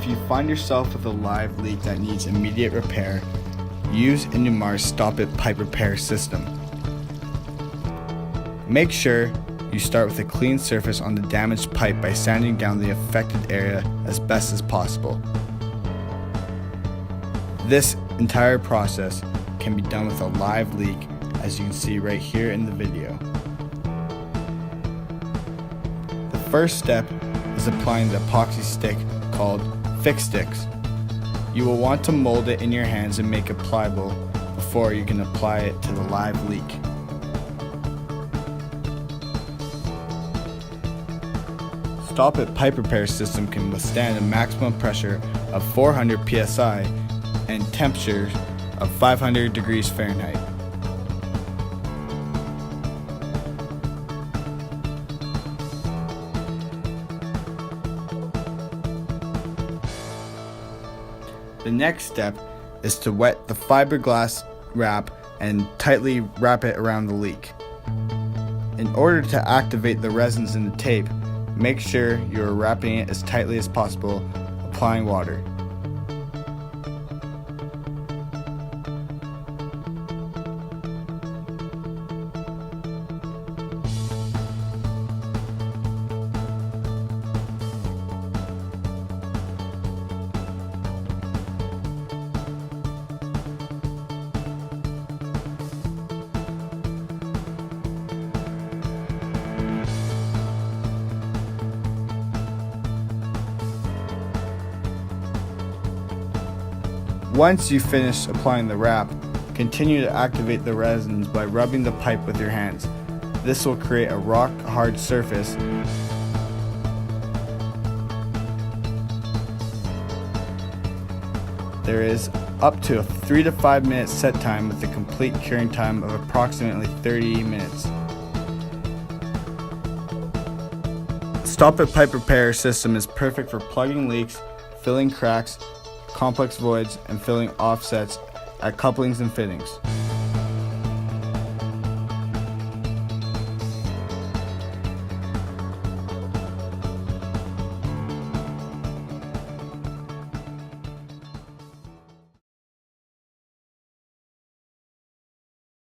you find yourself with a live leak that needs immediate repair, use Indumar's Stop It Pipe Repair system. Make sure you start with a clean surface on the damaged pipe by sanding down the affected area as best as possible. This entire process can be done with a live leak, as you can see right here in the video. The first step is applying the epoxy stick called Fix Sticks. You will want to mold it in your hands and make it pliable before you can apply it to the live leak. Stop It Pipe Repair system can withstand a maximum pressure of 400 psi and temperatures of 500 degrees Fahrenheit. The next step is to wet the fiberglass wrap and tightly wrap it around the leak. In order to activate the resins in the tape, make sure you are wrapping it as tightly as possible, applying water. Once you finish applying the wrap, continue to activate the resins by rubbing the pipe with your hands. This will create a rock-hard surface. There is up to a 3 to 5 minute set time with a complete curing time of approximately 30 minutes. Stop It Pipe Repair system is perfect for plugging leaks, filling cracks, complex voids, and filling offsets at couplings and fittings.